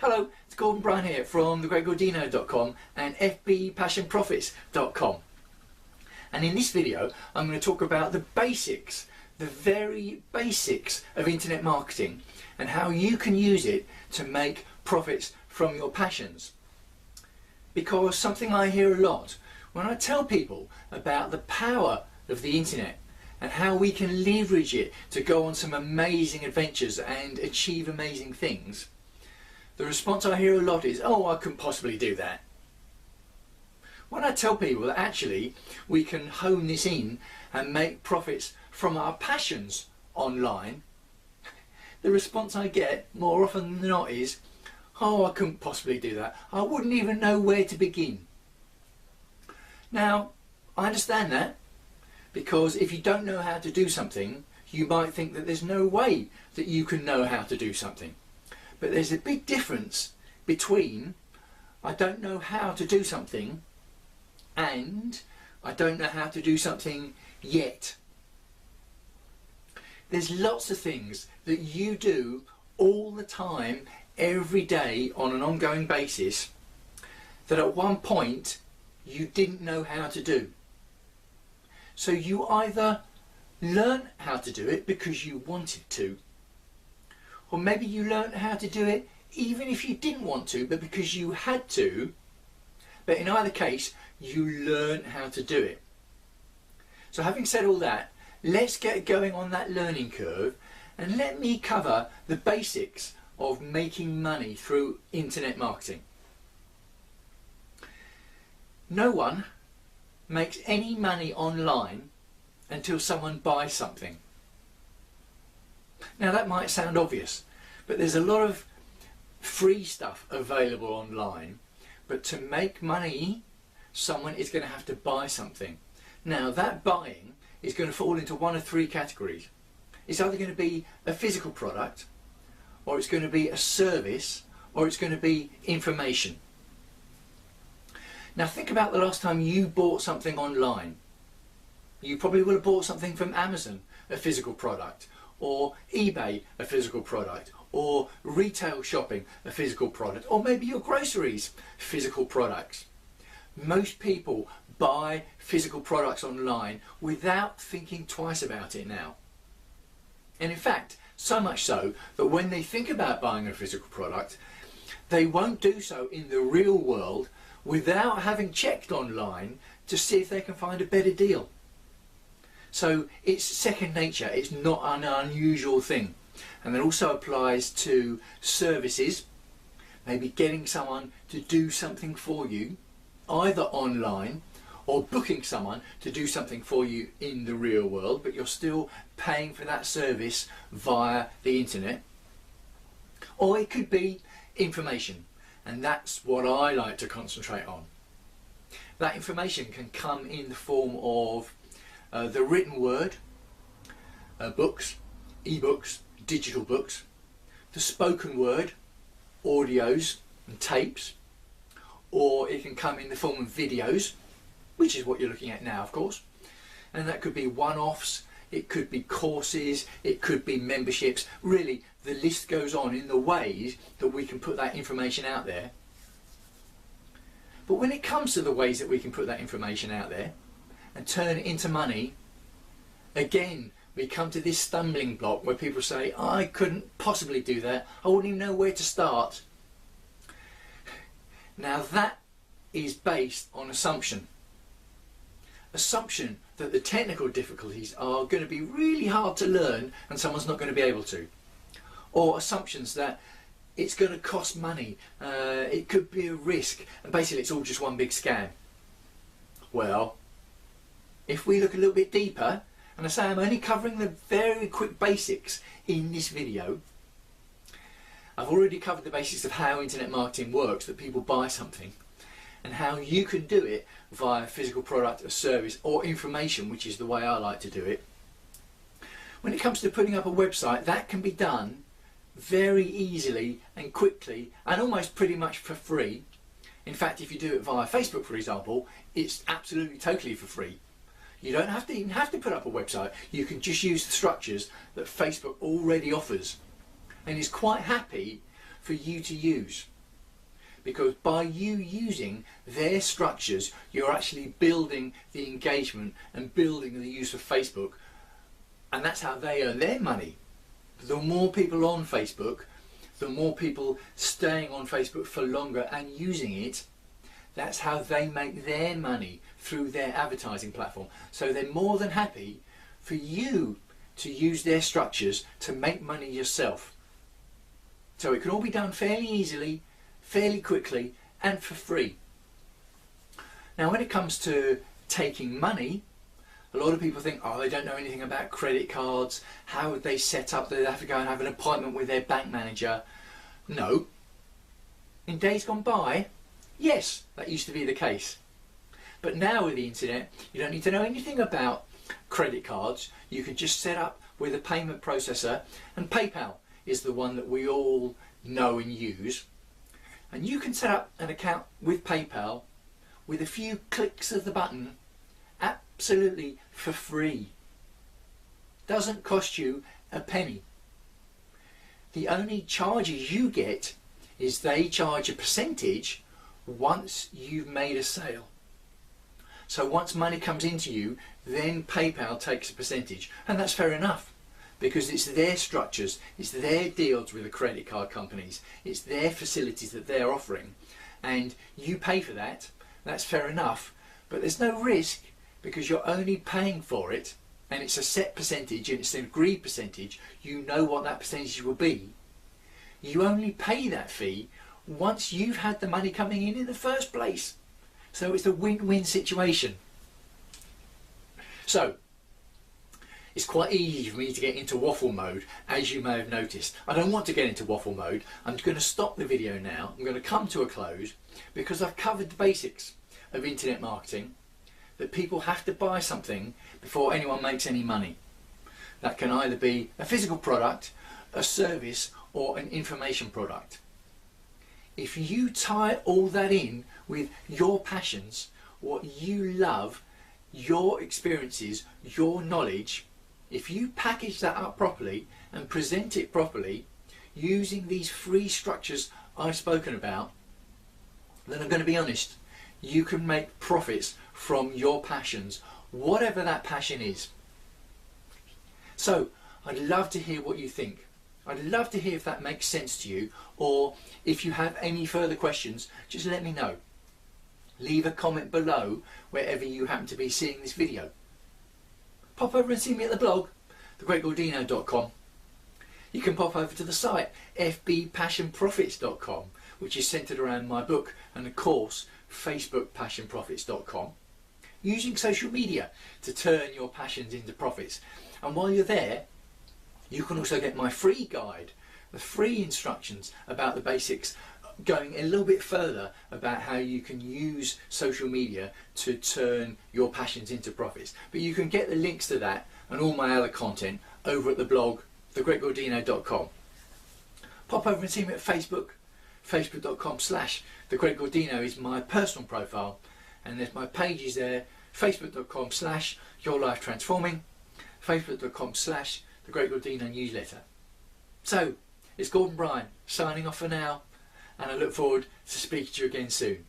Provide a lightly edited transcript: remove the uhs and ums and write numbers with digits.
Hello, it's Bryan here from thegreatgordino.com and fbpassionprofits.com. And in this video I'm going to talk about the basics, the very basics of internet marketing and how you can use it to make profits from your passions. Because something I hear a lot when I tell people about the power of the internet and how we can leverage it to go on some amazing adventures and achieve amazing things, the response I hear a lot is, "Oh, I couldn't possibly do that." When I tell people that actually we can hone this in and make profits from our passions online, the response I get more often than not is, "Oh, I couldn't possibly do that. I wouldn't even know where to begin." Now, I understand that, because if you don't know how to do something, you might think that there's no way that you can know how to do something. But there's a big difference between I don't know how to do something and I don't know how to do something yet. There's lots of things that you do all the time, every day, on an ongoing basis, that at one point you didn't know how to do. So you either learn how to do it because you wanted to, or maybe you learned how to do it even if you didn't want to, but because you had to. But in either case, you learned how to do it. So having said all that, let's get going on that learning curve and let me cover the basics of making money through internet marketing. No one makes any money online until someone buys something. Now that might sound obvious, but there's a lot of free stuff available online, but to make money someone is going to have to buy something. Now that buying is going to fall into one of three categories. It's either going to be a physical product, or it's going to be a service, or it's going to be information. Now think about the last time you bought something online. You probably would have bought something from Amazon, a physical product, or eBay, a physical product, or retail shopping, a physical product, or maybe your groceries, physical products. Most people buy physical products online without thinking twice about it now. And in fact, so much so that when they think about buying a physical product, they won't do so in the real world without having checked online to see if they can find a better deal. So it's second nature, it's not an unusual thing. And that also applies to services, maybe getting someone to do something for you, either online, or booking someone to do something for you in the real world, but you're still paying for that service via the internet. Or it could be information, and that's what I like to concentrate on. That information can come in the form of the written word, books, ebooks, digital books, the spoken word, audios and tapes, or it can come in the form of videos, which is what you're looking at now, of course. And that could be one-offs, it could be courses, it could be memberships. Really, the list goes on in the ways that we can put that information out there. But when it comes to the ways that we can put that information out there and turn it into money, again, we come to this stumbling block where people say, "I couldn't possibly do that, I wouldn't even know where to start." Now that is based on assumption that the technical difficulties are going to be really hard to learn and someone's not going to be able to, or assumptions that it's going to cost money, it could be a risk, and basically it's all just one big scam. Well, if we look a little bit deeper, and I say I'm only covering the very quick basics in this video. I've already covered the basics of how internet marketing works, that people buy something, and how you can do it via a physical product, a service, or information, which is the way I like to do it. When it comes to putting up a website, that can be done very easily and quickly, and almost pretty much for free. In fact, if you do it via Facebook, for example, it's absolutely totally for free. You don't have to even have to put up a website. You can just use the structures that Facebook already offers and is quite happy for you to use. because by you using their structures, you're actually building the engagement and building the use of Facebook, and that's how they earn their money. The more people on Facebook, the more people staying on Facebook for longer and using it, that's how they make their money through their advertising platform. So they're more than happy for you to use their structures to make money yourself. So it can all be done fairly easily, fairly quickly, and for free. Now when it comes to taking money, a lot of people think, oh, they don't know anything about credit cards, how would they set up, they have to go and have an appointment with their bank manager. No. In days gone by, yes, that used to be the case. But now with the internet, you don't need to know anything about credit cards. You can just set up with a payment processor, and PayPal is the one that we all know and use. And you can set up an account with PayPal with a few clicks of the button, absolutely for free. Doesn't cost you a penny. The only charges you get is they charge a percentage once you've made a sale. So once money comes into you, then PayPal takes a percentage, and that's fair enough, because it's their structures, it's their deals with the credit card companies, it's their facilities that they're offering, and you pay for that. That's fair enough, but there's no risk because you're only paying for it, and it's a set percentage and it's an agreed percentage. You know what that percentage will be. You only pay that fee once you've had the money coming in the first place. So it's a win-win situation. So it's quite easy for me to get into waffle mode, as you may have noticed. I don't want to get into waffle mode. I'm going to stop the video now. I'm going to come to a close because I've covered the basics of internet marketing, that people have to buy something before anyone makes any money. That can either be a physical product, a service, or an information product. If you tie all that in with your passions, what you love, your experiences, your knowledge, if you package that up properly and present it properly using these free structures I've spoken about, then I'm going to be honest, you can make profits from your passions, whatever that passion is. So I'd love to hear what you think. I'd love to hear if that makes sense to you, or if you have any further questions, just let me know. Leave a comment below wherever you happen to be seeing this video. Pop over and see me at the blog, thegreatgordino.com. You can pop over to the site, fbpassionprofits.com, which is centred around my book and the course, facebookpassionprofits.com. Using social media to turn your passions into profits. And while you're there, you can also get my free guide, the free instructions about the basics, going a little bit further about how you can use social media to turn your passions into profits. But you can get the links to that and all my other content over at the blog, thegreatgordino.com. Pop over and see me at Facebook, facebook.com/thegreatgordino is my personal profile, and there's my pages there, facebook.com/yourlifetransforming, facebook.com/The Great Gordino newsletter. So, it's Gordon Bryan signing off for now, and I look forward to speaking to you again soon.